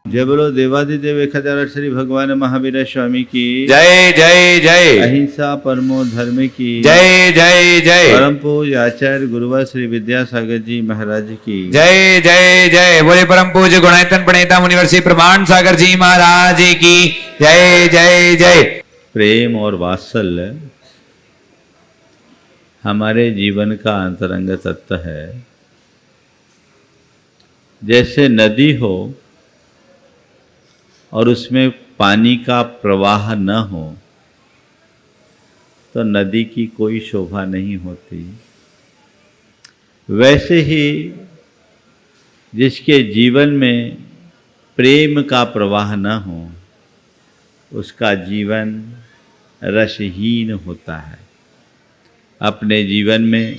जय बोलो देवादिदेव 1008 श्री भगवान महावीर स्वामी की जय जय जय। अहिंसा परमो धर्म की जय जय जय। परम पूज आचार्य गुरुवर श्री विद्यासागर जी महाराज की जय जय जय। बोले परम पूज्य गुणायतन प्रणेता मुनिवर श्री प्रमाण सागर जी महाराज की जय जय जय। प्रेम और वात्सल्य हमारे जीवन का अंतरंग तत्व है। जैसे नदी हो और उसमें पानी का प्रवाह न हो तो नदी की कोई शोभा नहीं होती। वैसे ही जिसके जीवन में प्रेम का प्रवाह न हो उसका जीवन रसहीन होता है। अपने जीवन में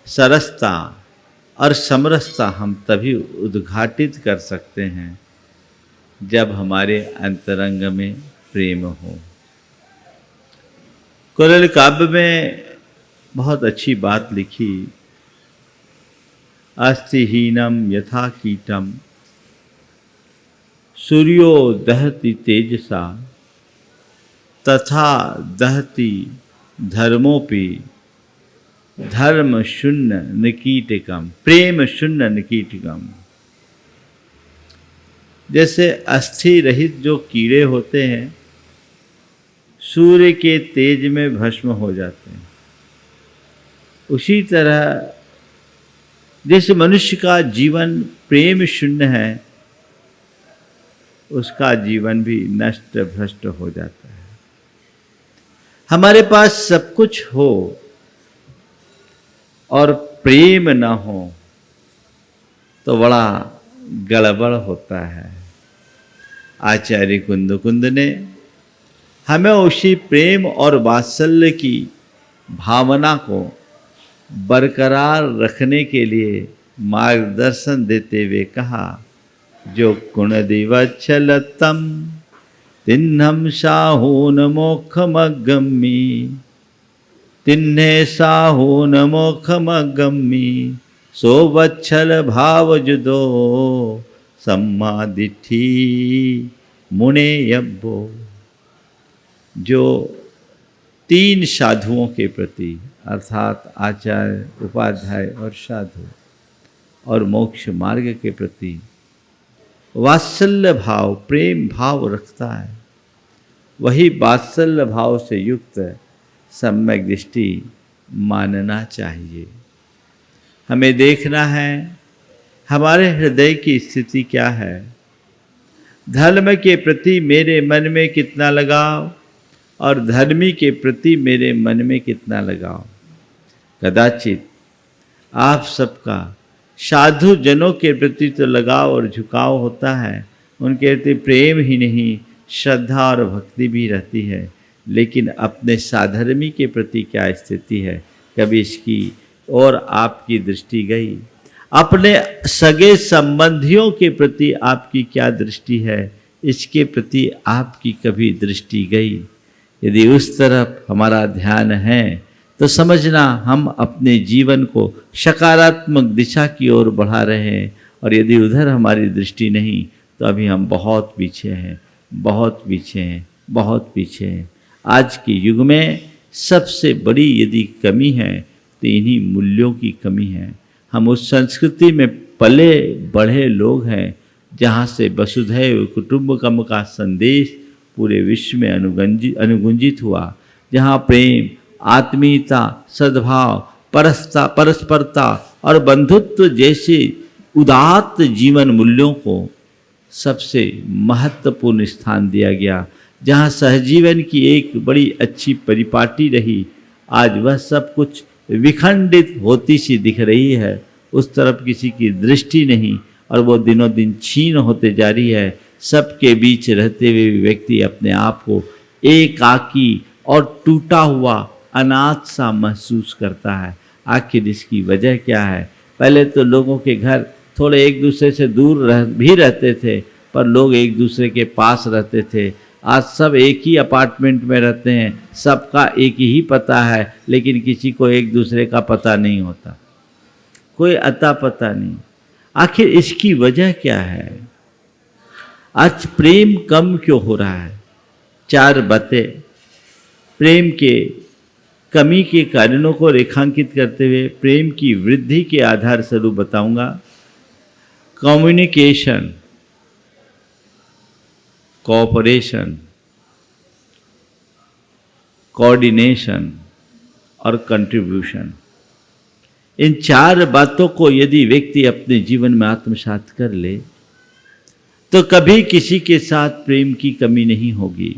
सरसता और समरसता हम तभी उद्घाटित कर सकते हैं जब हमारे अंतरंग में प्रेम हो। कुरल काव्य में बहुत अच्छी बात लिखी, अस्तिहीनम यथा कीटम सूर्यो दहति तेजसा तथा दहति धर्मोपि धर्म शून्य निकीटकम प्रेम शून्य निकीटकम। जैसे अस्थि रहित जो कीड़े होते हैं सूर्य के तेज में भस्म हो जाते हैं, उसी तरह जिस मनुष्य का जीवन प्रेम शून्य है उसका जीवन भी नष्ट भ्रष्ट हो जाता है। हमारे पास सब कुछ हो और प्रेम न हो तो बड़ा गड़बड़ होता है। आचार्य कुंद ने हमें उसी प्रेम और वात्सल्य की भावना को बरकरार रखने के लिए मार्गदर्शन देते हुए कहा, जो कुणदिवच्छलतम तिन्हम साहून मोक्षमगम्मी तिन्हे साहून मोक्षमगम्मी सोवच्छल भाव जुदो सम्मादिठी मुने यब्बो। जो तीन साधुओं के प्रति अर्थात आचार्य, उपाध्याय और साधु और मोक्ष मार्ग के प्रति वात्सल्य भाव प्रेम भाव रखता है, वही वात्सल्य भाव से युक्त सम्यक दृष्टि मानना चाहिए। हमें देखना है हमारे हृदय की स्थिति क्या है, धर्म के प्रति मेरे मन में कितना लगाव और धर्मी के प्रति मेरे मन में कितना लगाव। कदाचित आप सबका साधु जनों के प्रति तो लगाव और झुकाव होता है, उनके प्रति प्रेम ही नहीं श्रद्धा और भक्ति भी रहती है, लेकिन अपने साधर्मी के प्रति क्या स्थिति है, कभी इसकी और आपकी दृष्टि गई? अपने सगे संबंधियों के प्रति आपकी क्या दृष्टि है, इसके प्रति आपकी कभी दृष्टि गई? यदि उस तरफ हमारा ध्यान है तो समझना हम अपने जीवन को सकारात्मक दिशा की ओर बढ़ा रहे हैं, और यदि उधर हमारी दृष्टि नहीं तो अभी हम बहुत पीछे हैं, बहुत पीछे हैं, बहुत पीछे हैं। आज के युग में सबसे बड़ी यदि कमी है तो इन्हीं मूल्यों की कमी है। हम उस संस्कृति में पले बढ़े लोग हैं जहाँ से वसुधैव कुटुंबकम का संदेश पूरे विश्व में अनुगुंजित हुआ, जहाँ प्रेम, आत्मीयता, सद्भाव, परस्परता और बंधुत्व जैसे उदात्त जीवन मूल्यों को सबसे महत्वपूर्ण स्थान दिया गया, जहाँ सहजीवन की एक बड़ी अच्छी परिपाटी रही, आज वह सब कुछ विखंडित होती सी दिख रही है। उस तरफ किसी की दृष्टि नहीं और वो दिनों दिन छीन होते जा रही है। सबके बीच रहते हुए व्यक्ति अपने आप को एकाकी और टूटा हुआ अनाथ सा महसूस करता है। आखिर इसकी वजह क्या है? पहले तो लोगों के घर थोड़े एक दूसरे से दूर भी रहते थे, पर लोग एक दूसरे के पास रहते थे। आज सब एक ही अपार्टमेंट में रहते हैं, सबका एक ही पता है, लेकिन किसी को एक दूसरे का पता नहीं होता, कोई अता पता नहीं। आखिर इसकी वजह क्या है? आज प्रेम कम क्यों हो रहा है? 4 बातें प्रेम के कमी के कारणों को रेखांकित करते हुए प्रेम की वृद्धि के आधार स्वरूप बताऊंगा। कम्युनिकेशन, कोऑपरेशन, कोऑर्डिनेशन और कंट्रीब्यूशन। इन 4 बातों को यदि व्यक्ति अपने जीवन में आत्मसात कर ले तो कभी किसी के साथ प्रेम की कमी नहीं होगी।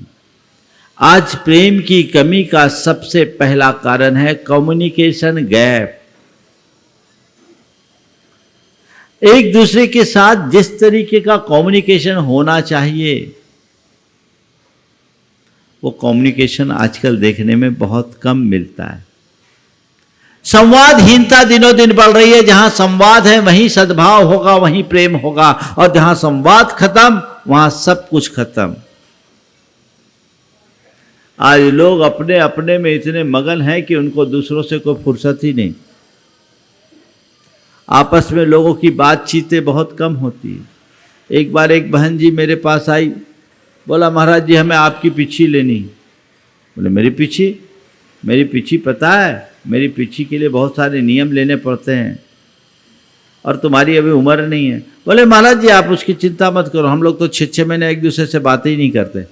आज प्रेम की कमी का सबसे पहला कारण है कम्युनिकेशन गैप। एक दूसरे के साथ जिस तरीके का कम्युनिकेशन होना चाहिए वो कम्युनिकेशन आजकल देखने में बहुत कम मिलता है। संवादहीनता दिनों दिन बढ़ रही है। जहां संवाद है वहीं सद्भाव होगा, वहीं प्रेम होगा, और जहां संवाद खत्म वहां सब कुछ खत्म। आज लोग अपने अपने में इतने मगन हैं कि उनको दूसरों से कोई फुर्सत ही नहीं। आपस में लोगों की बातचीतें बहुत कम होती है। एक बार एक बहन जी मेरे पास आई, बोला महाराज जी हमें आपकी पिछी लेनी। बोले मेरी पिछी पता है, मेरी पिछी के लिए बहुत सारे नियम लेने पड़ते हैं और तुम्हारी अभी उम्र नहीं है। बोले महाराज जी आप उसकी चिंता मत करो, हम लोग तो 6-6 महीने एक दूसरे से बात ही नहीं करते।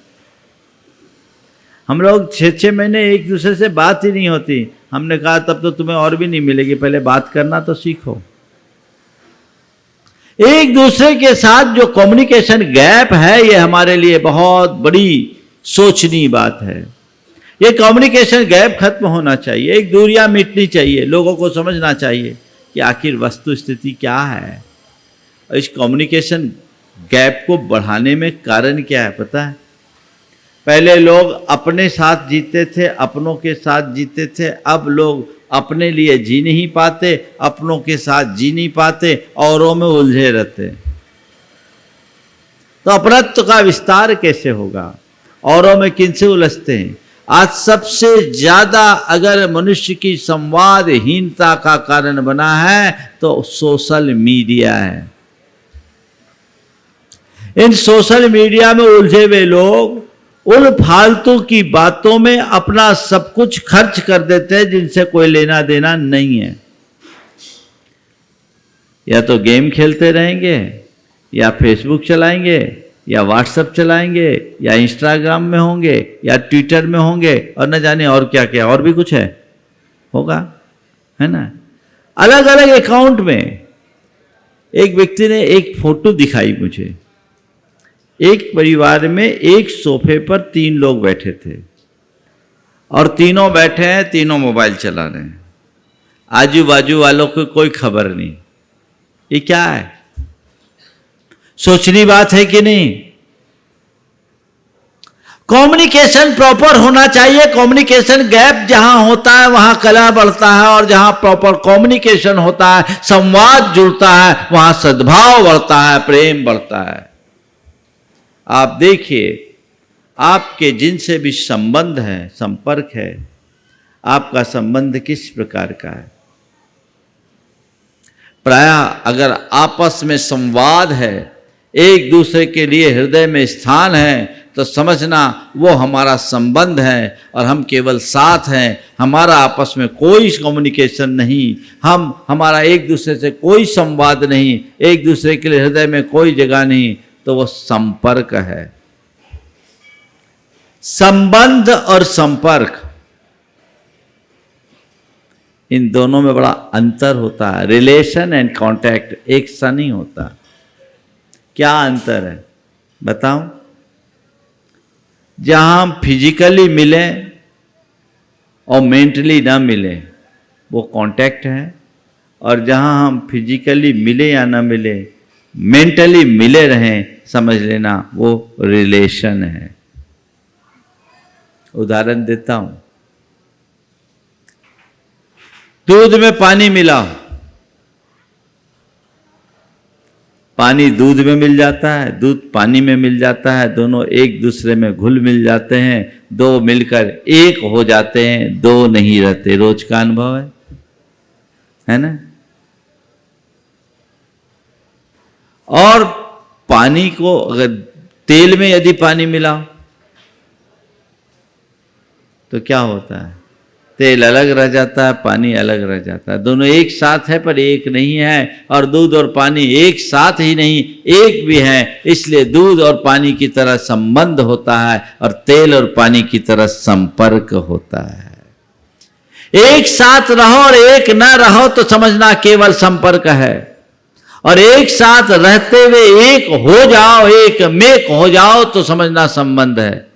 हम लोग 6-6 महीने एक दूसरे से बात ही नहीं होती। हमने कहा तब तो तुम्हें और भी नहीं मिलेगी, पहले बात करना तो सीखो। एक दूसरे के साथ जो कम्युनिकेशन गैप है ये हमारे लिए बहुत बड़ी सोचनीय बात है। ये कम्युनिकेशन गैप खत्म होना चाहिए, एक दूरियां मिटनी चाहिए। लोगों को समझना चाहिए कि आखिर वस्तु स्थिति क्या है। और इस कम्युनिकेशन गैप को बढ़ाने में कारण क्या है पता है? पहले लोग अपने साथ जीते थे, अपनों के साथ जीते थे। अब लोग अपने लिए जी नहीं पाते, अपनों के साथ जी नहीं पाते, औरों में उलझे रहते। तो अपनत्व का विस्तार कैसे होगा? औरों में किनसे उलझते हैं? आज सबसे ज्यादा अगर मनुष्य की संवादहीनता का कारण बना है तो सोशल मीडिया है। इन सोशल मीडिया में उलझे हुए लोग उन फालतू की बातों में अपना सब कुछ खर्च कर देते हैं जिनसे कोई लेना देना नहीं है। या तो गेम खेलते रहेंगे, या फेसबुक चलाएंगे, या व्हाट्सएप चलाएंगे, या इंस्टाग्राम में होंगे, या ट्विटर में होंगे, और न जाने और क्या क्या और भी कुछ है होगा, है ना। अलग अलग अकाउंट में। एक व्यक्ति ने एक फोटो दिखाई मुझे। एक परिवार में एक सोफे पर 3 लोग बैठे थे और तीनों बैठे हैं, तीनों मोबाइल चला रहे हैं। आजू बाजू वालों को कोई खबर नहीं। ये क्या है? सोचनी बात है कि नहीं? कम्युनिकेशन प्रॉपर होना चाहिए। कम्युनिकेशन गैप जहां होता है वहां कलह बढ़ता है, और जहां प्रॉपर कम्युनिकेशन होता है, संवाद जुड़ता है, वहां सद्भाव बढ़ता है, प्रेम बढ़ता है। आप देखिए, आपके जिनसे भी संबंध है, संपर्क है, आपका संबंध किस प्रकार का है? प्रायः अगर आपस में संवाद है, एक दूसरे के लिए हृदय में स्थान है, तो समझना वो हमारा संबंध है और हम केवल साथ हैं। हमारा आपस में कोई कम्युनिकेशन नहीं, हमारा एक दूसरे से कोई संवाद नहीं, एक दूसरे के लिए हृदय में कोई जगह नहीं, तो वो संपर्क है। संबंध और संपर्क, इन दोनों में बड़ा अंतर होता है। रिलेशन एंड कांटेक्ट एक सा नहीं होता। क्या अंतर है बताऊं? जहां हम फिजिकली मिलें और मेंटली ना मिलें वो कांटेक्ट है, और जहां हम फिजिकली मिले या ना मिले, मेंटली मिले रहें, समझ लेना वो रिलेशन है। उदाहरण देता हूं। दूध में पानी मिलाओ, पानी दूध में मिल जाता है, दूध पानी में मिल जाता है, दोनों एक दूसरे में घुल मिल जाते हैं, दो मिलकर एक हो जाते हैं, दो नहीं रहते। रोज का अनुभव है ना। और पानी को अगर तेल में यदि पानी मिलाओ तो क्या होता है? तेल अलग रह जाता है, पानी अलग रह जाता है। दोनों एक साथ है पर एक नहीं है, और दूध और पानी एक साथ ही नहीं, एक भी है। इसलिए दूध और पानी की तरह संबंध होता है और तेल और पानी की तरह संपर्क होता है। एक साथ रहो और एक न रहो तो समझना केवल संपर्क है, और एक साथ रहते हुए एक हो जाओ, एक मेक हो जाओ तो समझना संबंध है।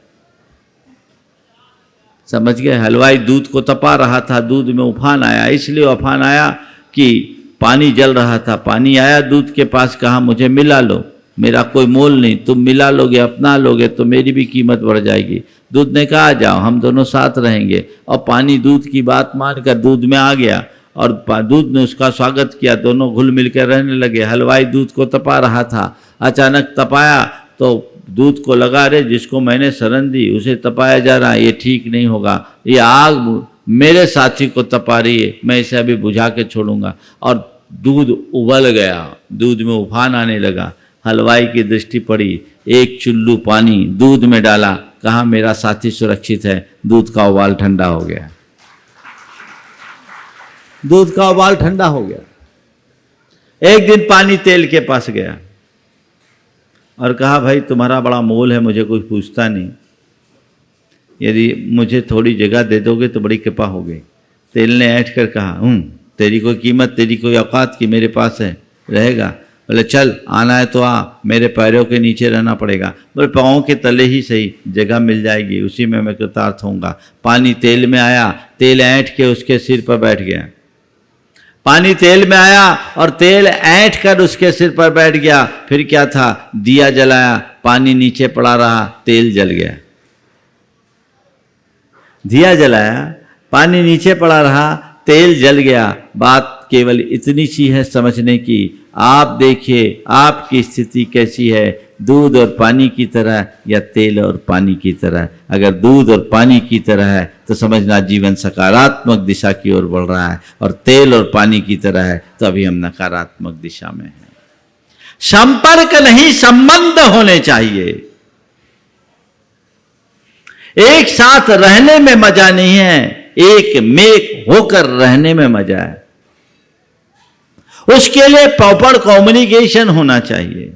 समझ गए? हलवाई दूध को तपा रहा था, दूध में उफान आया, इसलिए उफान आया कि पानी जल रहा था। पानी आया दूध के पास, कहा मुझे मिला लो, मेरा कोई मोल नहीं, तुम मिला लोगे, अपना लोगे तो मेरी भी कीमत बढ़ जाएगी। दूध ने कहा जाओ, हम दोनों साथ रहेंगे। और पानी दूध की बात मानकर दूध में आ गया और दूध ने उसका स्वागत किया। दोनों घुल मिल कर रहने लगे। हलवाई दूध को तपा रहा था, अचानक तपाया तो दूध को लगा, रे जिसको मैंने शरण दी उसे तपाया जा रहा है, ये ठीक नहीं होगा, ये आग मेरे साथी को तपा रही है, मैं इसे अभी बुझा के छोड़ूंगा। और दूध उबल गया, दूध में उफान आने लगा। हलवाई की दृष्टि पड़ी, एक चुल्लू पानी दूध में डाला, कहा मेरा साथी सुरक्षित है। दूध का उबाल ठंडा हो गया, दूध का उबाल ठंडा हो गया। एक दिन पानी तेल के पास गया और कहा भाई तुम्हारा बड़ा मोल है, मुझे कुछ पूछता नहीं, यदि मुझे थोड़ी जगह दे दोगे तो बड़ी कृपा होगी। तेल ने ऐंठ कर कहा तेरी कोई कीमत, तेरी कोई औकात की मेरे पास है, रहेगा? बोले चल आना है तो आ, मेरे पैरों के नीचे रहना पड़ेगा। बोले पाँव के तले ही सही, जगह मिल जाएगी, उसी में मैं कृतार्थ होऊंगा। पानी तेल में आया, तेल ऐंठ के उसके सिर पर बैठ गया। पानी तेल में आया और तेल ऐंठ कर उसके सिर पर बैठ गया। फिर क्या था? दिया जलाया, पानी नीचे पड़ा रहा, तेल जल गया। दिया जलाया, पानी नीचे पड़ा रहा, तेल जल गया। बात केवल इतनी सी है समझने की। आप देखिए आपकी स्थिति कैसी है, दूध और पानी की तरह या तेल और पानी की तरह। अगर दूध और पानी की तरह है तो समझना जीवन सकारात्मक दिशा की ओर बढ़ रहा है, और तेल और पानी की तरह है तो अभी हम नकारात्मक दिशा में हैं। संपर्क नहीं, संबंध होने चाहिए। एक साथ रहने में मजा नहीं है, एक मेक होकर रहने में मजा है। उसके लिए प्रॉपर कम्युनिकेशन होना चाहिए।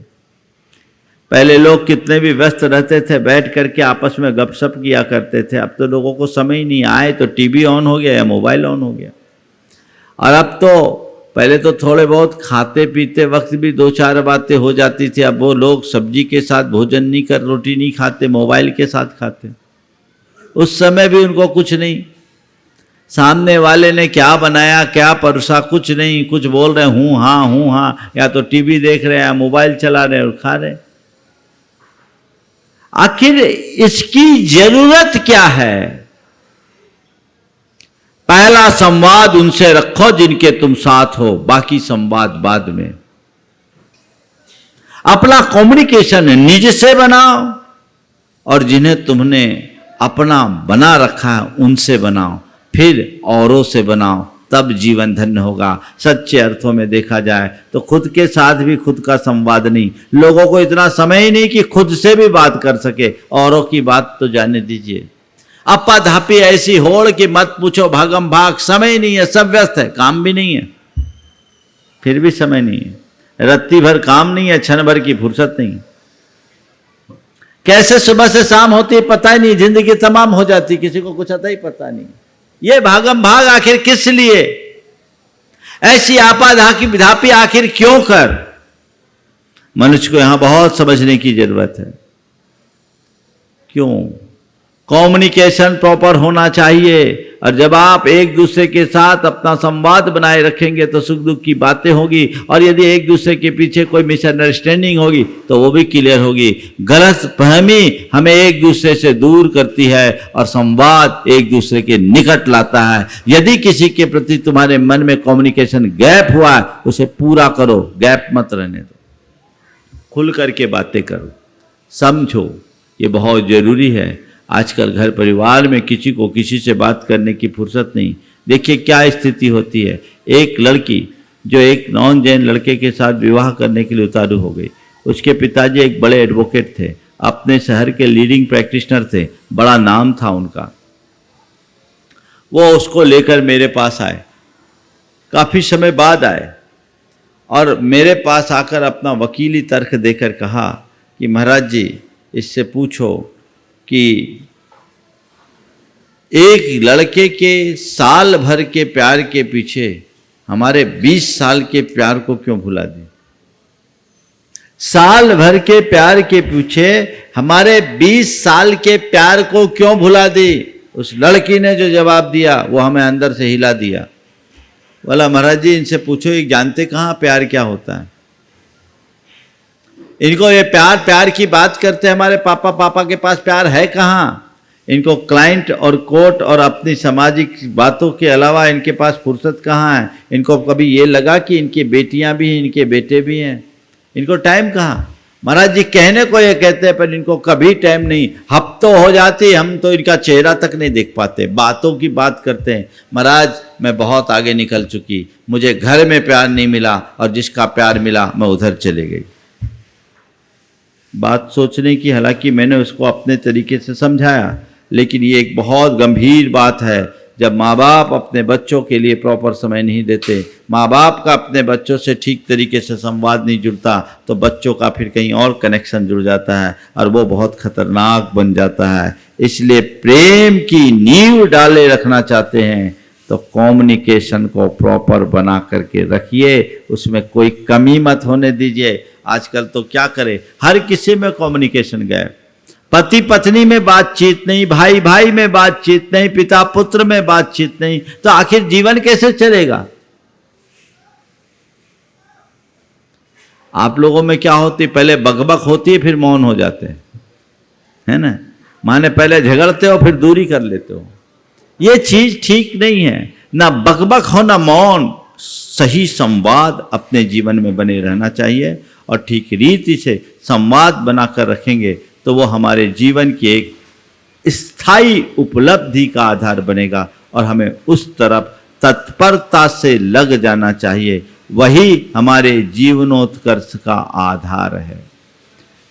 पहले लोग कितने भी व्यस्त रहते थे, बैठ करके आपस में गपशप किया करते थे। अब तो लोगों को समय ही नहीं, आए तो टीवी ऑन हो गया या मोबाइल ऑन हो गया। और अब तो पहले तो थोड़े बहुत खाते पीते वक्त भी दो चार बातें हो जाती थी। अब वो लोग सब्जी के साथ भोजन नहीं कर, रोटी नहीं खाते, मोबाइल के साथ खाते। उस समय भी उनको कुछ नहीं, सामने वाले ने क्या बनाया क्या परोसा कुछ नहीं, कुछ बोल रहे हूँ हाँ, या तो टीवी देख रहे हैं, मोबाइल चला रहे और खा रहे। आखिर इसकी जरूरत क्या है? पहला संवाद उनसे रखो जिनके तुम साथ हो, बाकी संवाद बाद में। अपना कम्युनिकेशन निज से बनाओ, और जिन्हें तुमने अपना बना रखा है उनसे बनाओ, फिर औरों से बनाओ, तब जीवन धन्य होगा। सच्चे अर्थों में देखा जाए तो खुद के साथ भी खुद का संवाद नहीं। लोगों को इतना समय ही नहीं कि खुद से भी बात कर सके, औरों की बात तो जाने दीजिए। अपा धापी ऐसी होड़ कि मत पूछो, भागम भाग, समय नहीं है, सब व्यस्त है, काम भी नहीं है, फिर भी समय नहीं है। रत्ती भर काम नहीं है, क्षण भर की फुर्सत नहीं। कैसे सुबह से शाम होती है पता ही नहीं, जिंदगी तमाम हो जाती, किसी को कुछ आता ही पता नहीं। ये भागम भाग आखिर किस लिए? ऐसी आपाधापी आखिर क्यों कर? मनुष्य को यहां बहुत समझने की जरूरत है। क्यों? कम्युनिकेशन प्रॉपर होना चाहिए, और जब आप एक दूसरे के साथ अपना संवाद बनाए रखेंगे तो सुख दुख की बातें होगी, और यदि एक दूसरे के पीछे कोई मिसअंडरस्टैंडिंग होगी तो वो भी क्लियर होगी। गलत फहमी हमें एक दूसरे से दूर करती है और संवाद एक दूसरे के निकट लाता है। यदि किसी के प्रति तुम्हारे मन में कम्युनिकेशन गैप हुआ है, उसे पूरा करो, गैप मत रहने दो, खुल करके बातें करो, समझो, ये बहुत जरूरी है। आजकल घर परिवार में किसी को किसी से बात करने की फुर्सत नहीं। देखिए क्या स्थिति होती है। एक लड़की जो एक नॉन जैन लड़के के साथ विवाह करने के लिए उतारू हो गई, उसके पिताजी एक बड़े एडवोकेट थे, अपने शहर के लीडिंग प्रैक्टिशनर थे, बड़ा नाम था उनका। वो उसको लेकर मेरे पास आए, काफ़ी समय बाद आए और मेरे पास आकर अपना वकीली तर्क देकर कहा कि महाराज जी, इससे पूछो कि एक लड़के के साल भर के प्यार के पीछे हमारे 20 साल के प्यार को क्यों भुला दी। साल भर के प्यार के पीछे हमारे 20 साल के प्यार को क्यों भुला दी। उस लड़की ने जो जवाब दिया वो हमें अंदर से हिला दिया। बोला महाराज जी, इनसे पूछो, ये जानते कहाँ प्यार क्या होता है। इनको ये प्यार की बात करते हैं, हमारे पापा के पास प्यार है कहाँ। इनको क्लाइंट और कोर्ट और अपनी सामाजिक बातों के अलावा इनके पास फुर्सत कहाँ है। इनको कभी ये लगा कि इनकी बेटियां भी हैं, इनके बेटे भी हैं, इनको टाइम कहाँ। महाराज जी कहने को ये कहते हैं पर इनको कभी टाइम नहीं। हफ्तों हो जाती, हम तो इनका चेहरा तक नहीं देख पाते, बातों की बात करते हैं। महाराज मैं बहुत आगे निकल चुकी, मुझे घर में प्यार नहीं मिला और जिसका प्यार मिला मैं उधर चले गई। बात सोचने की, हालांकि मैंने उसको अपने तरीके से समझाया, लेकिन ये एक बहुत गंभीर बात है। जब माँ बाप अपने बच्चों के लिए प्रॉपर समय नहीं देते, माँ बाप का अपने बच्चों से ठीक तरीके से संवाद नहीं जुड़ता, तो बच्चों का फिर कहीं और कनेक्शन जुड़ जाता है और वो बहुत खतरनाक बन जाता है। इसलिए प्रेम की नींव डाले रखना चाहते हैं तो कम्युनिकेशन को प्रॉपर बना करके रखिए, उसमें कोई कमी मत होने दीजिए। आजकल तो क्या करे, हर किसी में कम्युनिकेशन गए, पति पत्नी में बातचीत नहीं, भाई भाई में बातचीत नहीं, पिता पुत्र में बातचीत नहीं, तो आखिर जीवन कैसे चलेगा। आप लोगों में क्या होती, पहले बकबक होती है फिर मौन हो जाते हैं, है ना। माने पहले झगड़ते हो फिर दूरी कर लेते हो। ये चीज ठीक नहीं है, ना बकबक हो ना मौन। सही संवाद अपने जीवन में बने रहना चाहिए और ठीक रीति से संवाद बनाकर रखेंगे तो वो हमारे जीवन की एक स्थायी उपलब्धि का आधार बनेगा और हमें उस तरफ तत्परता से लग जाना चाहिए। वही हमारे जीवनोत्कर्ष का आधार है।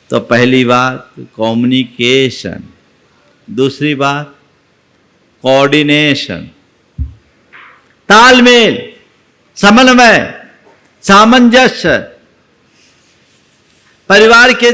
तो पहली बात कम्युनिकेशन, दूसरी बात कोऑर्डिनेशन, तालमेल, समन्वय, सामंजस्य। परिवार के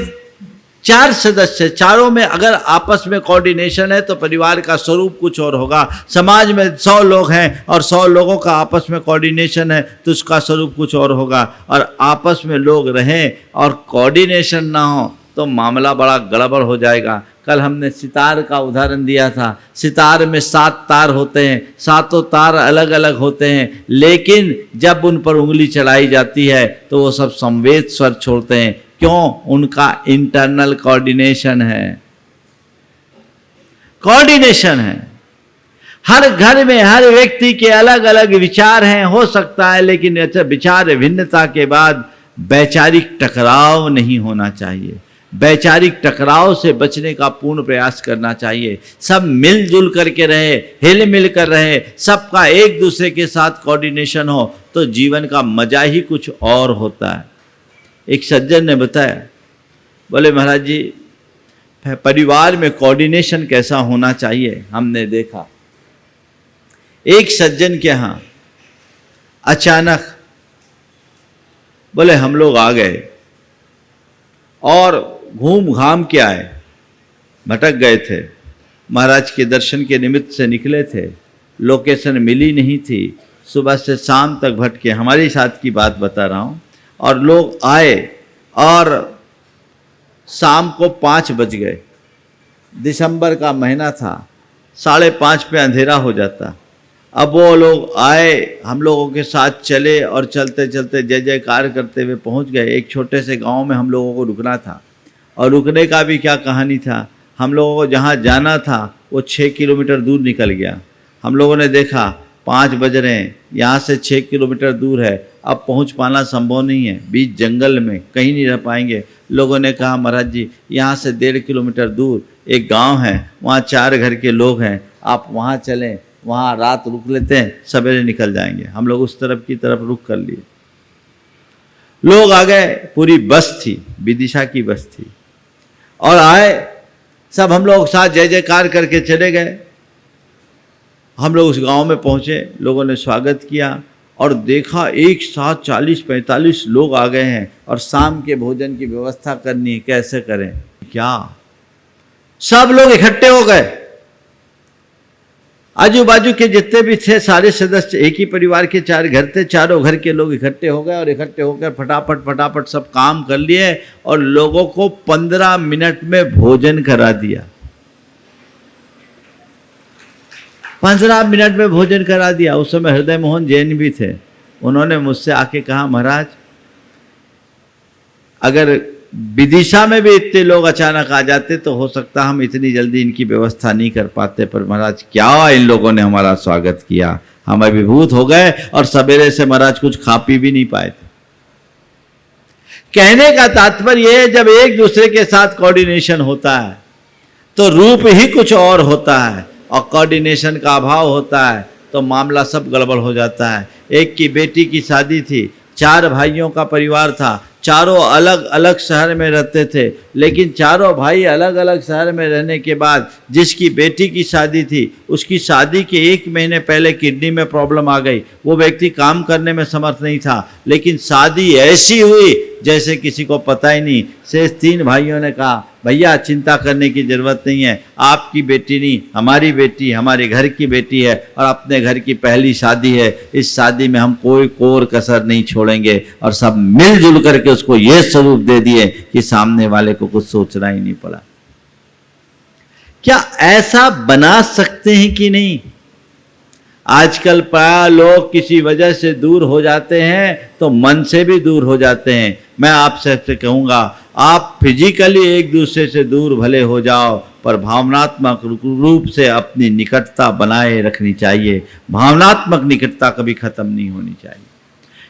4 सदस्य, चारों में अगर आपस में कोऑर्डिनेशन है तो परिवार का स्वरूप कुछ और होगा। समाज में 100 लोग हैं और 100 लोगों का आपस में कोऑर्डिनेशन है तो उसका स्वरूप कुछ और होगा। और आपस में लोग रहें और कोऑर्डिनेशन ना हो तो मामला बड़ा गड़बड़ हो जाएगा। कल हमने सितार का उदाहरण दिया था। सितार में 7 तार होते हैं, 7 तार अलग अलग होते हैं, लेकिन जब उन पर उंगली चढ़ाई जाती है तो वो सब संवेद स्वर छोड़ते हैं। क्यों? उनका इंटरनल कोऑर्डिनेशन है, कोऑर्डिनेशन है। हर घर में हर व्यक्ति के अलग अलग विचार हैं, हो सकता है, लेकिन अच्छा विचार भिन्नता के बाद वैचारिक टकराव नहीं होना चाहिए। वैचारिक टकराव से बचने का पूर्ण प्रयास करना चाहिए। सब मिलजुल करके रहे, हिल मिल कर रहे, सबका एक दूसरे के साथ कोऑर्डिनेशन हो तो जीवन का मजा ही कुछ और होता है। एक सज्जन ने बताया, बोले महाराज जी परिवार में कोऑर्डिनेशन कैसा होना चाहिए। हमने देखा एक सज्जन के यहाँ अचानक बोले हम लोग आ गए और घूम घाम के आए, भटक गए थे, महाराज के दर्शन के निमित्त से निकले थे, लोकेशन मिली नहीं थी, सुबह से शाम तक भटके। हमारी साथ की बात बता रहा हूँ। और लोग आए और शाम को 5 बज गए, दिसंबर का महीना था, 5:30 पे अंधेरा हो जाता। अब वो लोग आए, हम लोगों के साथ चले और चलते चलते जय जयकार करते हुए पहुंच गए। एक छोटे से गांव में हम लोगों को रुकना था और रुकने का भी क्या कहानी था। हम लोगों को जहां जाना था वो 6 किलोमीटर दूर निकल गया। हम लोगों ने देखा 5 बज रहे हैं, यहाँ से 6 किलोमीटर दूर है, अब पहुँच पाना संभव नहीं है, बीच जंगल में कहीं नहीं रह पाएंगे। लोगों ने कहा महाराज जी यहाँ से 1.5 किलोमीटर दूर एक गांव है, वहाँ 4 घर के लोग हैं, आप वहाँ चलें, वहाँ रात रुक लेते हैं, सवेरे निकल जाएंगे। हम लोग उस तरफ की तरफ रुक कर लिए। लोग आ गए, पूरी बस थी, विदिशा की बस थी और आए, सब हम लोग साथ जय जयकार करके चले गए। हम लोग उस गांव में पहुंचे, लोगों ने स्वागत किया और देखा एक साथ 40-45 लोग आ गए हैं और शाम के भोजन की व्यवस्था करनी है, कैसे करें क्या। सब लोग इकट्ठे हो गए, आजू बाजू के जितने भी थे सारे सदस्य, एक ही परिवार के 4 घर थे, चारों घर के लोग इकट्ठे हो गए और इकट्ठे होकर फटाफट सब काम कर लिए और लोगों को 15 मिनट में भोजन करा दिया। 15 मिनट में भोजन करा दिया। उस समय हृदय मोहन जैन भी थे। उन्होंने मुझसे आके कहा, महाराज अगर विदिशा में भी इतने लोग अचानक आ जाते तो हो सकता हम इतनी जल्दी इनकी व्यवस्था नहीं कर पाते, पर महाराज क्या इन लोगों ने हमारा स्वागत किया, हम अभिभूत हो गए और सवेरे से महाराज कुछ खा पी भी नहीं पाए थे। कहने का तात्पर्य है, जब एक दूसरे के साथ कोऑर्डिनेशन होता है तो रूप ही कुछ और होता है, और कोऑर्डिनेशन का अभाव होता है तो मामला सब गड़बड़ हो जाता है। एक की बेटी की शादी थी, 4 भाइयों का परिवार था, चारों अलग अलग शहर में रहते थे, लेकिन चारों भाई अलग अलग शहर में रहने के बाद जिसकी बेटी की शादी थी, उसकी शादी के 1 महीने पहले किडनी में प्रॉब्लम आ गई। वो व्यक्ति काम करने में समर्थ नहीं था, लेकिन शादी ऐसी हुई जैसे किसी को पता ही नहीं। शेष 3 भाइयों ने कहा, भैया चिंता करने की जरूरत नहीं है, आपकी बेटी नहीं हमारी बेटी, हमारे घर की बेटी है और अपने घर की पहली शादी है, इस शादी में हम कोई कोर कसर नहीं छोड़ेंगे। और सब मिलजुल करके उसको ये स्वरूप दे दिए कि सामने वाले को कुछ सोचना ही नहीं पड़ा। क्या ऐसा बना सकते हैं कि नहीं? आजकल प्राय लोग किसी वजह से दूर हो जाते हैं तो मन से भी दूर हो जाते हैं। मैं आपसे कहूँगा, आप फिजिकली एक दूसरे से दूर भले हो जाओ, पर भावनात्मक रूप से अपनी निकटता बनाए रखनी चाहिए। भावनात्मक निकटता कभी खत्म नहीं होनी चाहिए,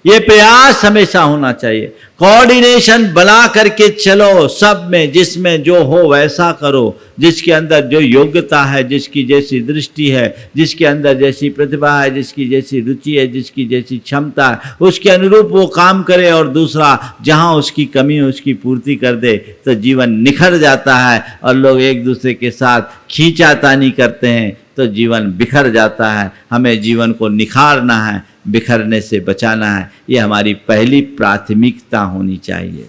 ये प्रयास हमेशा होना चाहिए। कोऑर्डिनेशन बना करके चलो सब में, जिसमें जो हो वैसा करो, जिसके अंदर जो योग्यता है, जिसकी जैसी दृष्टि है, जिसके अंदर जैसी प्रतिभा है, जिसकी जैसी रुचि है, जिसकी जैसी क्षमता है, उसके अनुरूप वो काम करे और दूसरा जहाँ उसकी कमी है उसकी पूर्ति कर दे, तो जीवन निखर जाता है। और लोग एक दूसरे के साथ खींचातानी करते हैं तो जीवन बिखर जाता है। हमें जीवन को निखारना है, बिखरने से बचाना है, ये हमारी पहली प्राथमिकता होनी चाहिए।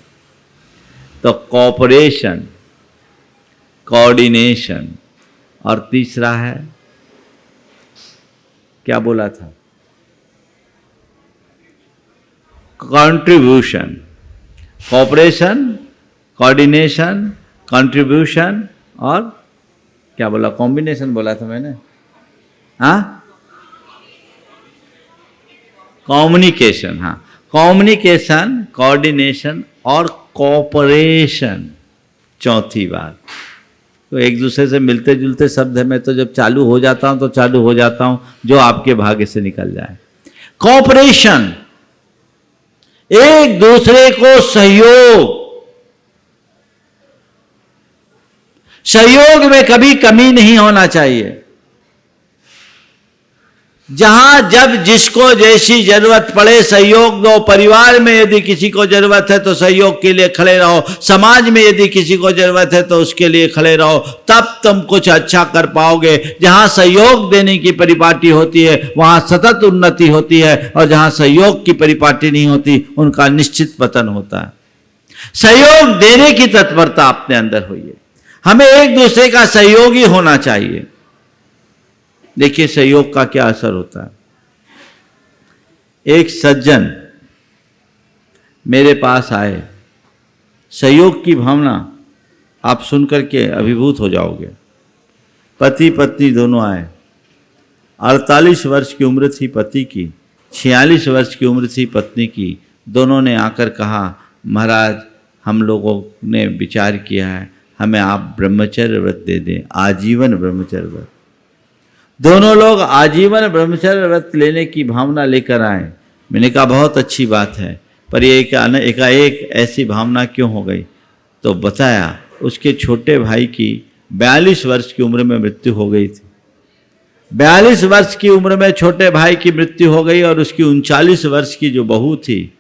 तो कोऑपरेशन, कोऑर्डिनेशन, और तीसरा है, क्या बोला था, कंट्रीब्यूशन। कोऑपरेशन, कोऑर्डिनेशन, कंट्रीब्यूशन और क्या बोला, कॉम्बिनेशन बोला था मैंने, हाँ कम्युनिकेशन, हाँ कम्युनिकेशन, कोऑर्डिनेशन और कोऑपरेशन, चौथी बात। तो एक दूसरे से मिलते जुलते शब्द है, मैं तो जब चालू हो जाता हूं तो चालू हो जाता हूं, जो आपके भाग्य से निकल जाए। कोऑपरेशन, एक दूसरे को सहयोग, सहयोग में कभी कमी नहीं होना चाहिए। जहां जब जिसको जैसी जरूरत पड़े सहयोग दो। परिवार में यदि किसी को जरूरत है तो सहयोग के लिए खड़े रहो, समाज में यदि किसी को जरूरत है तो उसके लिए खड़े रहो, तब तुम कुछ अच्छा कर पाओगे। जहां सहयोग देने की परिपाटी होती है वहां सतत उन्नति होती है, और जहां सहयोग की परिपाटी नहीं होती उनका निश्चित पतन होता है। सहयोग देने की तत्परता अपने अंदर हुई है, हमें एक दूसरे का सहयोगी होना चाहिए। देखिए सहयोग का क्या असर होता है। एक सज्जन मेरे पास आए, सहयोग की भावना आप सुनकर के अभिभूत हो जाओगे। पति पत्नी दोनों आए, 48 वर्ष की उम्र थी पति की, 46 वर्ष की उम्र थी पत्नी की। दोनों ने आकर कहा, महाराज हम लोगों ने विचार किया है, हमें आप ब्रह्मचर्य व्रत दे दें, आजीवन ब्रह्मचर्य व्रत। दोनों लोग आजीवन ब्रह्मचर्य व्रत लेने की भावना लेकर आए। मैंने कहा बहुत अच्छी बात है, पर ये एकाएक ऐसी भावना क्यों हो गई? तो बताया उसके छोटे भाई की 42 वर्ष की उम्र में मृत्यु हो गई थी। 42 वर्ष की उम्र में छोटे भाई की मृत्यु हो गई, और उसकी 39 वर्ष की जो बहू थी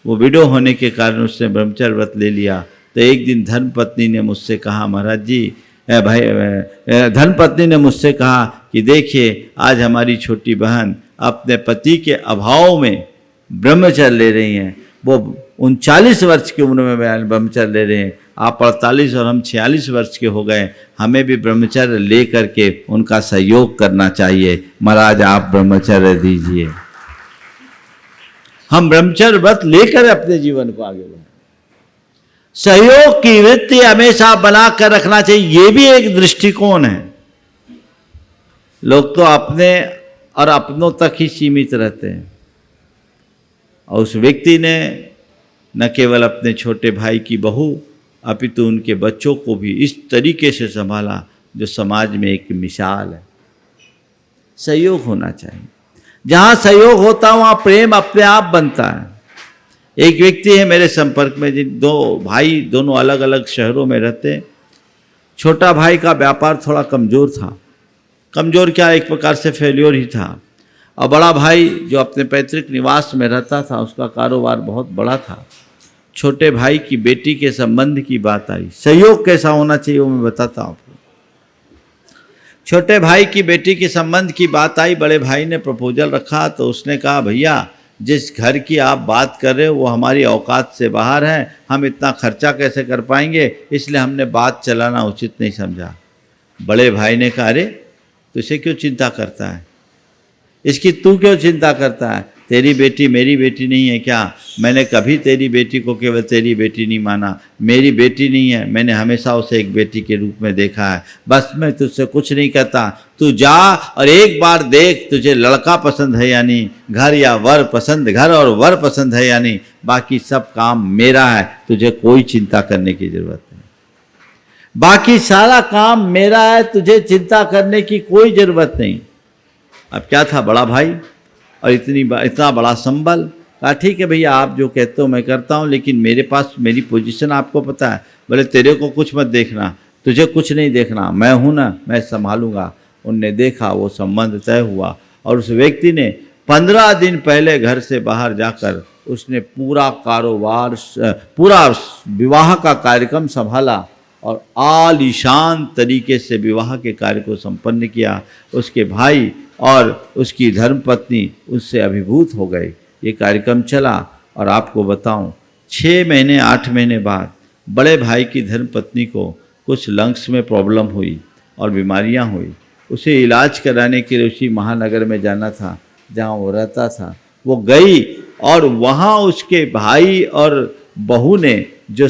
वो विडो होने के कारण उसने ब्रह्मचर्य व्रत ले लिया। तो एक दिन धर्मपत्नी ने मुझसे कहा, महाराज जी भाई, धर्मपत्नी ने मुझसे कहा कि देखिए आज हमारी छोटी बहन अपने पति के अभाव में ब्रह्मचर्य ले रही हैं। वो 39 वर्ष की उम्र में ब्रह्मचर्य ले रहे हैं, आप 48 और हम 46 वर्ष के हो गए, हमें भी ब्रह्मचर्य ले करके उनका सहयोग करना चाहिए। महाराज आप ब्रह्मचर्य दीजिए, हम ब्रह्मचर्य व्रत लेकर अपने जीवन को आगे बढ़ाएं। सहयोग की वृत्ति हमेशा बना कर रखना चाहिए, ये भी एक दृष्टिकोण है। लोग तो अपने और अपनों तक ही सीमित रहते हैं, और उस व्यक्ति ने न केवल अपने छोटे भाई की बहू अपितु उनके बच्चों को भी इस तरीके से संभाला जो समाज में एक मिसाल है। सहयोग होना चाहिए, जहाँ सहयोग होता है वहाँ प्रेम अपने आप बनता है। एक व्यक्ति है मेरे संपर्क में, जिन दो भाई दोनों अलग अलग शहरों में रहते हैं। छोटा भाई का व्यापार थोड़ा कमज़ोर था, कमज़ोर क्या एक प्रकार से फेल्योर ही था, और बड़ा भाई जो अपने पैतृक निवास में रहता था उसका कारोबार बहुत बड़ा था। छोटे भाई की बेटी के संबंध की बात आई, सहयोग कैसा होना चाहिए वो मैं बताता हूँ आपको। छोटे भाई की बेटी के संबंध की बात आई, बड़े भाई ने प्रपोजल रखा तो उसने कहा भैया जिस घर की आप बात कर रहे हो वो हमारी औकात से बाहर है, हम इतना खर्चा कैसे कर पाएंगे, इसलिए हमने बात चलाना उचित नहीं समझा। बड़े भाई ने कहा अरे तुझे क्यों चिंता करता है, इसकी तू क्यों चिंता करता है, तेरी बेटी मेरी बेटी नहीं है क्या? मैंने कभी तेरी बेटी को केवल तेरी बेटी नहीं माना, मेरी बेटी नहीं है, मैंने हमेशा उसे एक बेटी के रूप में देखा है। बस मैं तुझसे कुछ नहीं कहता, तू जा और एक बार देख तुझे लड़का पसंद है या नहीं, घर या वर पसंद, घर और वर पसंद है या नहीं, बाकी सब काम मेरा है, तुझे कोई चिंता करने की जरूरत नहीं। बाकी सारा काम मेरा है, तुझे चिंता करने की कोई ज़रूरत नहीं। अब क्या था, बड़ा भाई और इतना बड़ा संबल, कहा ठीक है भैया आप जो कहते हो मैं करता हूँ, लेकिन मेरे पास मेरी पोजीशन आपको पता है। बोले तेरे को कुछ मत देखना, तुझे कुछ नहीं देखना, मैं हूँ ना, मैं संभालूंगा। उनने देखा, वो संबंध तय हुआ और उस व्यक्ति ने 15 दिन पहले घर से बाहर जाकर उसने पूरा कारोबार, पूरा विवाह का कार्यक्रम संभाला और आलीशान तरीके से विवाह के कार्य को संपन्न किया। उसके भाई और उसकी धर्मपत्नी उससे अभिभूत हो गए। ये कार्यक्रम चला और आपको बताऊं 6 महीने 8 महीने बाद बड़े भाई की धर्मपत्नी को कुछ लंग्स में प्रॉब्लम हुई और बीमारियां हुई। उसे इलाज कराने के लिए उसी महानगर में जाना था जहां वो रहता था। वो गई और वहां उसके भाई और बहू ने जो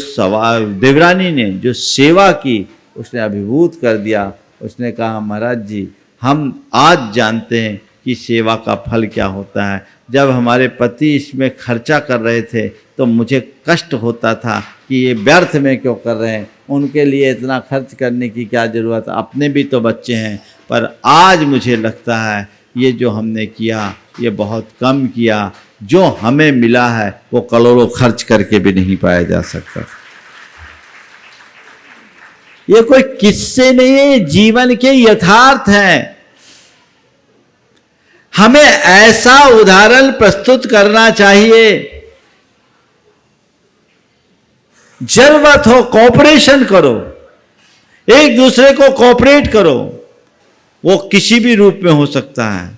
देवरानी ने जो सेवा की उसने अभिभूत कर दिया। उसने कहा महाराज जी हम आज जानते हैं कि सेवा का फल क्या होता है। जब हमारे पति इसमें खर्चा कर रहे थे तो मुझे कष्ट होता था कि ये व्यर्थ में क्यों कर रहे हैं, उनके लिए इतना खर्च करने की क्या ज़रूरत, अपने भी तो बच्चे हैं। पर आज मुझे लगता है ये जो हमने किया ये बहुत कम किया, जो हमें मिला है वो करोड़ों खर्च करके भी नहीं पाया जा सकता। ये कोई किस्से नहीं है, जीवन के यथार्थ हैं। हमें ऐसा उदाहरण प्रस्तुत करना चाहिए, जरूरत हो कोऑपरेशन करो, एक दूसरे को कोऑपरेट करो। वो किसी भी रूप में हो सकता है।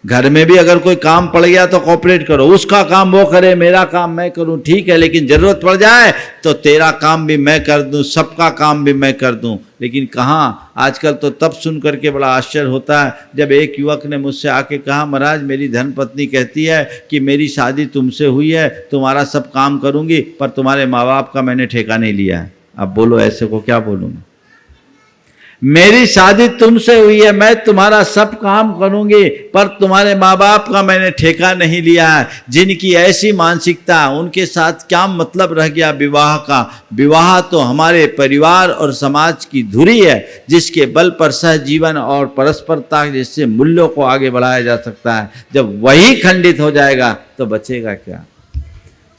घर में भी अगर कोई काम पड़ गया तो कोऑपरेट करो, उसका काम वो करे, मेरा काम मैं करूं, ठीक है, लेकिन जरूरत पड़ जाए तो तेरा काम भी मैं कर दूं, सबका काम भी मैं कर दूं। लेकिन कहाँ, आजकल तो तब सुन करके बड़ा आश्चर्य होता है जब एक युवक ने मुझसे आके कहा महाराज मेरी धर्मपत्नी कहती है कि मेरी शादी तुमसे हुई है, तुम्हारा सब काम करूंगी, पर तुम्हारे माँ बाप का मैंने ठेका नहीं लिया है। अब बोलो ऐसे को क्या बोलूँ, मेरी शादी तुमसे हुई है, मैं तुम्हारा सब काम करूंगी, पर तुम्हारे माँ बाप का मैंने ठेका नहीं लिया है। जिनकी ऐसी मानसिकता, उनके साथ क्या मतलब रह गया विवाह का। विवाह तो हमारे परिवार और समाज की धुरी है जिसके बल पर सहजीवन और परस्परता जैसे मूल्यों को आगे बढ़ाया जा सकता है। जब वही खंडित हो जाएगा तो बचेगा क्या।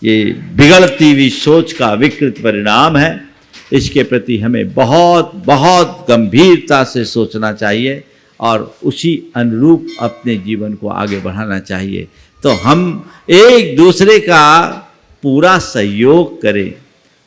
ये बिगड़ती हुई सोच का विकृत परिणाम है। इसके प्रति हमें बहुत बहुत गंभीरता से सोचना चाहिए और उसी अनुरूप अपने जीवन को आगे बढ़ाना चाहिए। तो हम एक दूसरे का पूरा सहयोग करें,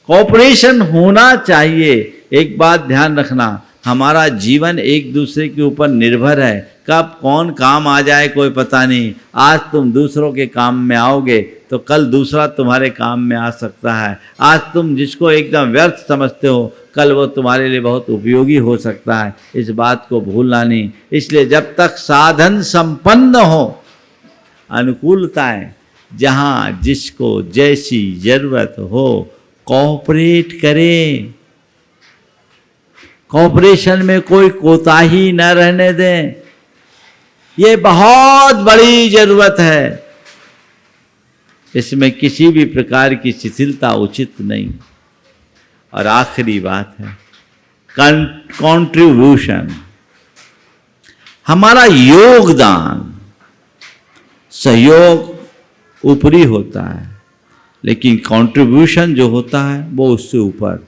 कोऑपरेशन होना चाहिए। एक बात ध्यान रखना, हमारा जीवन एक दूसरे के ऊपर निर्भर है। कब कौन काम आ जाए कोई पता नहीं। आज तुम दूसरों के काम में आओगे तो कल दूसरा तुम्हारे काम में आ सकता है। आज तुम जिसको एकदम व्यर्थ समझते हो, कल वो तुम्हारे लिए बहुत उपयोगी हो सकता है। इस बात को भूलना नहीं। इसलिए जब तक साधन संपन्न हो, अनुकूलताएं जहाँ जिसको जैसी जरूरत हो, कोऑपरेट करें। कोऑपरेशन में कोई कोताही न रहने दें। ये बहुत बड़ी जरूरत है। इसमें किसी भी प्रकार की शिथिलता उचित नहीं। और आखिरी बात है कंट्रीब्यूशन, हमारा योगदान। सहयोग ऊपरी होता है, लेकिन कंट्रीब्यूशन जो होता है वो उससे ऊपर।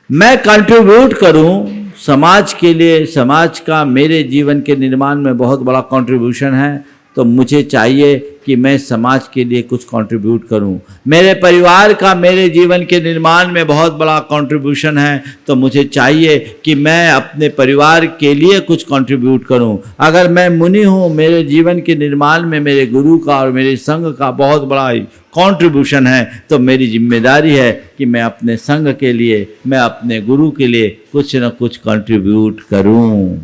मैं कंट्रीब्यूट करूं समाज के लिए, समाज का मेरे जीवन के निर्माण में बहुत बड़ा कंट्रीब्यूशन है, तो मुझे चाहिए कि मैं समाज के लिए कुछ कंट्रीब्यूट करूं। मेरे परिवार का मेरे जीवन के निर्माण में बहुत बड़ा कंट्रीब्यूशन है, तो मुझे चाहिए कि मैं अपने परिवार के लिए कुछ कंट्रीब्यूट करूं। अगर मैं मुनि हूं, मेरे जीवन के निर्माण में मेरे गुरु का और मेरे संघ का बहुत बड़ा कंट्रीब्यूशन है, तो मेरी जिम्मेदारी है कि मैं अपने संघ के लिए, मैं अपने गुरु के लिए कुछ न कुछ कंट्रीब्यूट करूं।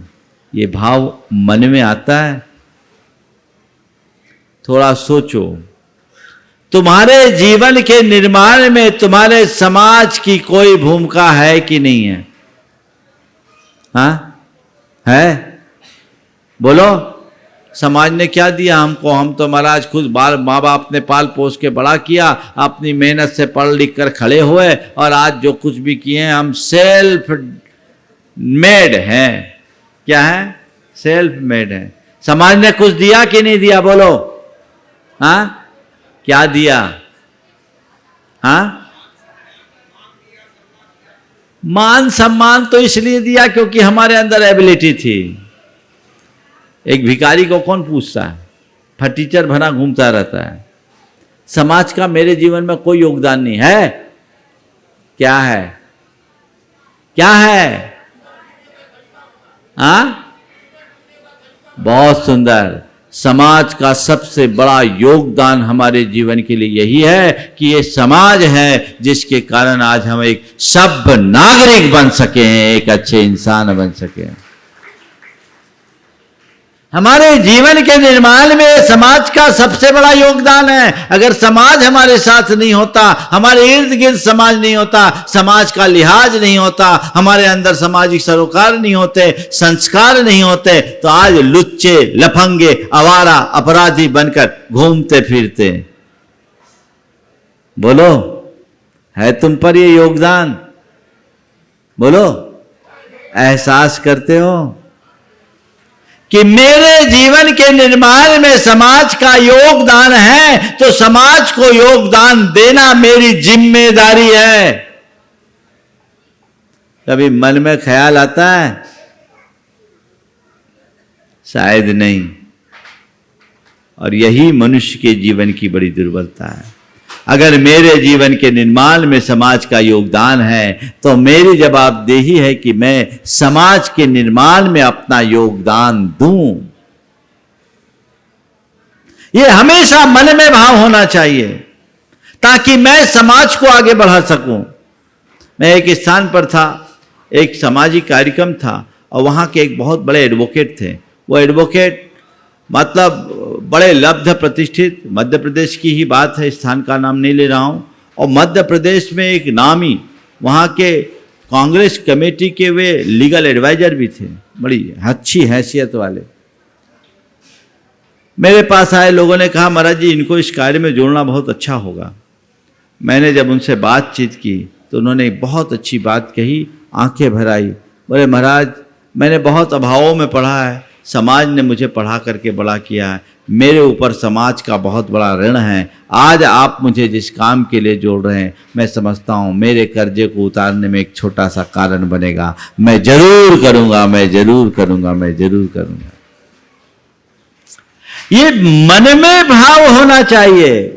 ये भाव मन में आता है? थोड़ा सोचो, तुम्हारे जीवन के निर्माण में तुम्हारे समाज की कोई भूमिका है कि नहीं है? हाँ, है? बोलो, समाज ने क्या दिया हमको? हम तो महाराज खुद माँ बाप ने पाल पोस के बड़ा किया, अपनी मेहनत से पढ़ लिख कर खड़े हुए, और आज जो कुछ भी किए हैं हम सेल्फ मेड हैं। क्या है? सेल्फ मेड है। समाज ने कुछ दिया कि नहीं दिया? बोलो, हाँ, क्या दिया? हाँ, मान सम्मान तो इसलिए दिया क्योंकि हमारे अंदर एबिलिटी थी। एक भिखारी को कौन पूछता है? फटीचर भरा घूमता रहता है। समाज का मेरे जीवन में कोई योगदान नहीं है। क्या है? क्या है? हाँ, बहुत सुंदर। समाज का सबसे बड़ा योगदान हमारे जीवन के लिए यही है कि ये समाज है जिसके कारण आज हम एक सभ्य नागरिक बन सके हैं, एक अच्छे इंसान बन सके हैं। हमारे जीवन के निर्माण में समाज का सबसे बड़ा योगदान है। अगर समाज हमारे साथ नहीं होता, हमारे इर्द गिर्द समाज नहीं होता, समाज का लिहाज नहीं होता, हमारे अंदर सामाजिक सरोकार नहीं होते, संस्कार नहीं होते, तो आज लुच्चे, लफंगे, आवारा, अपराधी बनकर घूमते फिरते। बोलो, है तुम पर ये योगदान? बोलो, एहसास करते हो कि मेरे जीवन के निर्माण में समाज का योगदान है, तो समाज को योगदान देना मेरी जिम्मेदारी है। कभी मन में ख्याल आता है? शायद नहीं। और यही मनुष्य के जीवन की बड़ी दुर्बलता है। अगर मेरे जीवन के निर्माण में समाज का योगदान है, तो मेरी जवाबदेही है कि मैं समाज के निर्माण में अपना योगदान दूं। ये हमेशा मन में भाव होना चाहिए, ताकि मैं समाज को आगे बढ़ा सकूं। मैं एक स्थान पर था, एक सामाजिक कार्यक्रम था, और वहां के एक बहुत बड़े एडवोकेट थे। वो एडवोकेट मतलब बड़े लब्ध प्रतिष्ठित, मध्य प्रदेश की ही बात है, स्थान का नाम नहीं ले रहा हूं। और मध्य प्रदेश में एक नामी वहाँ के कांग्रेस कमेटी के वे लीगल एडवाइजर भी थे, बड़ी अच्छी हैसियत वाले। मेरे पास आए, लोगों ने कहा महाराज जी इनको इस कार्य में जोड़ना बहुत अच्छा होगा। मैंने जब उनसे बातचीत की तो उन्होंने बहुत अच्छी बात कही, आंखें भर आई। बोले महाराज मैंने बहुत अभावों में पढ़ा है, समाज ने मुझे पढ़ा करके बड़ा किया है, मेरे ऊपर समाज का बहुत बड़ा ऋण है। आज आप मुझे जिस काम के लिए जोड़ रहे हैं, मैं समझता हूँ मेरे कर्जे को उतारने में एक छोटा सा कारण बनेगा। मैं जरूर करूँगा, मैं जरूर करूँगा, मैं जरूर करूँगा। ये मन में भाव होना चाहिए।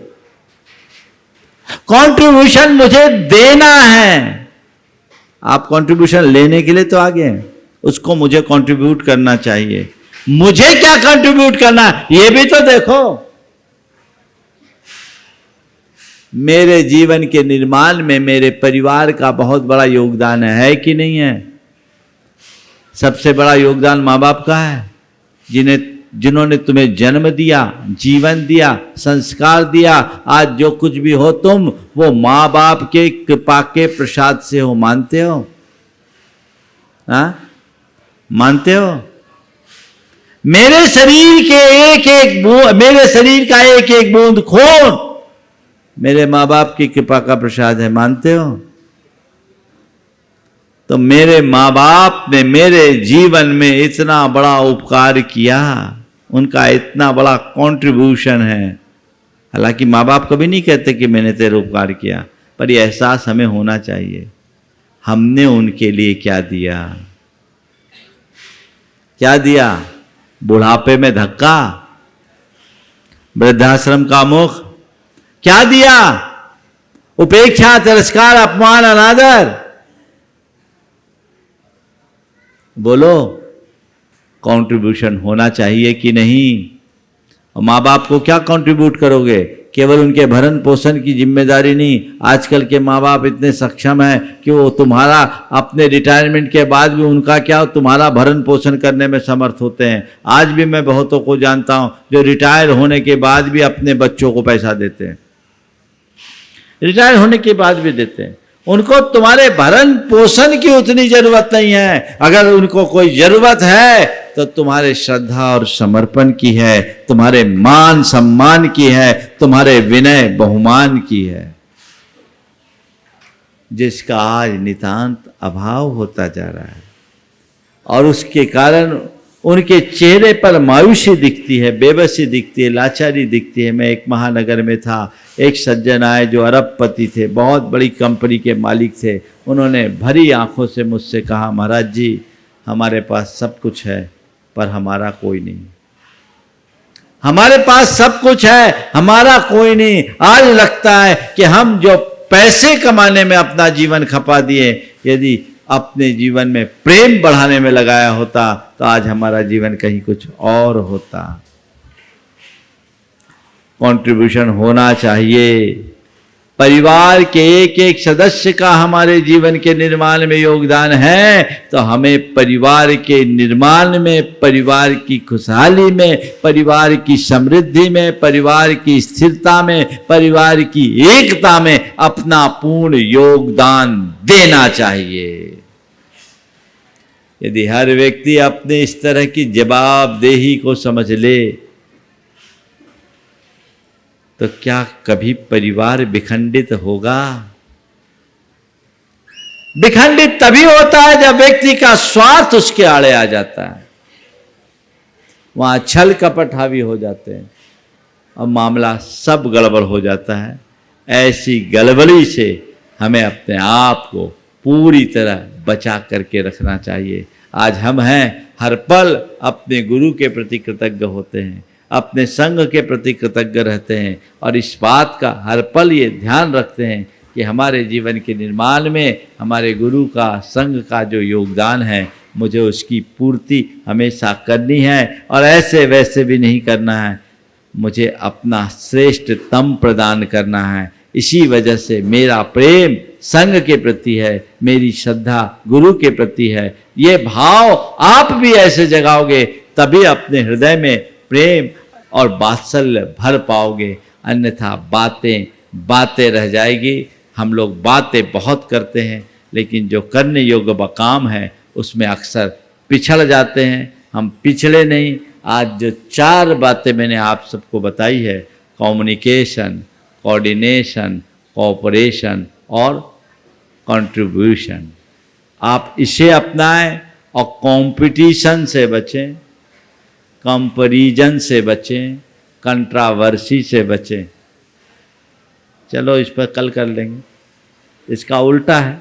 कंट्रीब्यूशन मुझे देना है। आप कंट्रीब्यूशन लेने के लिए तो आगे हैं, उसको मुझे कंट्रीब्यूट करना चाहिए। मुझे क्या कंट्रीब्यूट करना है ये भी तो देखो। मेरे जीवन के निर्माण में मेरे परिवार का बहुत बड़ा योगदान है कि नहीं है? सबसे बड़ा योगदान माँ बाप का है, जिन्होंने तुम्हें जन्म दिया, जीवन दिया, संस्कार दिया। आज जो कुछ भी हो तुम, वो माँ बाप के कृपा के प्रसाद से हो। मानते हो? मानते हो? मेरे शरीर के मेरे शरीर का एक एक बूंद खून मेरे माँ बाप की कृपा का प्रसाद है। मानते हो? तो मेरे माँ बाप ने मेरे जीवन में इतना बड़ा उपकार किया, उनका इतना बड़ा कंट्रीब्यूशन है। हालांकि माँ बाप कभी नहीं कहते कि मैंने तेरे उपकार किया, पर यह एहसास हमें होना चाहिए हमने उनके लिए क्या दिया। क्या दिया? बुढ़ापे में धक्का, वृद्धाश्रम का मुख। क्या दिया? उपेक्षा, तिरस्कार, अपमान, अनादर। बोलो, कंट्रीब्यूशन होना चाहिए कि नहीं? और माँ बाप को क्या कंट्रीब्यूट करोगे? केवल उनके भरण पोषण की जिम्मेदारी नहीं। आजकल के माँ बाप इतने सक्षम हैं कि वो तुम्हारा अपने रिटायरमेंट के बाद भी उनका क्या, तुम्हारा भरण पोषण करने में समर्थ होते हैं। आज भी मैं बहुतों को जानता हूँ जो रिटायर होने के बाद भी अपने बच्चों को पैसा देते हैं, रिटायर होने के बाद भी देते हैं। उनको तुम्हारे भरण पोषण की उतनी जरूरत नहीं है। अगर उनको कोई जरूरत है तो तुम्हारे श्रद्धा और समर्पण की है, तुम्हारे मान सम्मान की है, तुम्हारे विनय बहुमान की है, जिसका आज नितांत अभाव होता जा रहा है। और उसके कारण उनके चेहरे पर मायूसी दिखती है, बेबसी दिखती है, लाचारी दिखती है। मैं एक महानगर में था, एक सज्जन आए जो अरबपति थे, बहुत बड़ी कंपनी के मालिक थे। उन्होंने भरी आंखों से मुझसे कहा, महाराज जी हमारे पास सब कुछ है पर हमारा कोई नहीं। हमारे पास सब कुछ है, हमारा कोई नहीं। आज लगता है कि हम जो पैसे कमाने में अपना जीवन खपा दिए, यदि अपने जीवन में प्रेम बढ़ाने में लगाया होता तो आज हमारा जीवन कहीं कुछ और होता। कंट्रीब्यूशन होना चाहिए। परिवार के एक एक सदस्य का हमारे जीवन के निर्माण में योगदान है, तो हमें परिवार के निर्माण में, परिवार की खुशहाली में, परिवार की समृद्धि में, परिवार की स्थिरता में, परिवार की एकता में अपना पूर्ण योगदान देना चाहिए। यदि हर व्यक्ति अपने इस तरह की जवाबदेही को समझ ले तो क्या कभी परिवार विखंडित होगा? विखंडित तभी होता है जब व्यक्ति का स्वार्थ उसके आड़े आ जाता है, वहां छल कपट हावी हो जाते हैं और मामला सब गड़बड़ हो जाता है। ऐसी गड़बड़ी से हमें अपने आप को पूरी तरह बचा करके रखना चाहिए। आज हम हैं, हर पल अपने गुरु के प्रति कृतज्ञ होते हैं, अपने संघ के प्रति कृतज्ञ रहते हैं और इस बात का हर पल ये ध्यान रखते हैं कि हमारे जीवन के निर्माण में हमारे गुरु का, संघ का जो योगदान है, मुझे उसकी पूर्ति हमेशा करनी है और ऐसे वैसे भी नहीं करना है। मुझे अपना श्रेष्ठतम प्रदान करना है। इसी वजह से मेरा प्रेम संघ के प्रति है, मेरी श्रद्धा गुरु के प्रति है। ये भाव आप भी ऐसे जगाओगे तभी अपने हृदय में प्रेम और वात्सल्य भर पाओगे, अन्यथा बातें रह जाएगी। हम लोग बातें बहुत करते हैं लेकिन जो करने योग्य काम है उसमें अक्सर पिछड़ जाते हैं। हम पिछड़े नहीं। आज जो 4 बातें मैंने आप सबको बताई है, कम्युनिकेशन, कोऑर्डिनेशन, कोऑपरेशन और कंट्रीब्यूशन, आप इसे अपनाएं और कंपटीशन से बचें, कंपैरिजन से बचें, कंट्रावर्सी से बचें। चलो इस पर कल कर लेंगे। इसका उल्टा है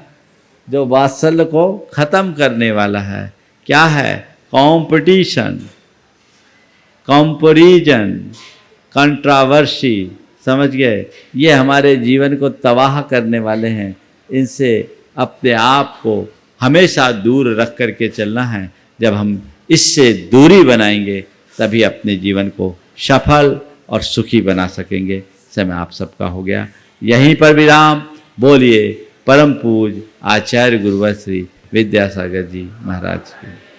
जो वात्सल्य को ख़त्म करने वाला है। क्या है? कंपटीशन, कंपैरिजन, कंट्रावर्सी, समझ गए, ये हमारे जीवन को तबाह करने वाले हैं। इनसे अपने आप को हमेशा दूर रख करके चलना है। जब हम इससे दूरी बनाएंगे तभी अपने जीवन को सफल और सुखी बना सकेंगे। समय आप सबका हो गया, यहीं पर विराम। बोलिए परम पूज आचार्य गुरुवर श्री विद्यासागर जी महाराज की।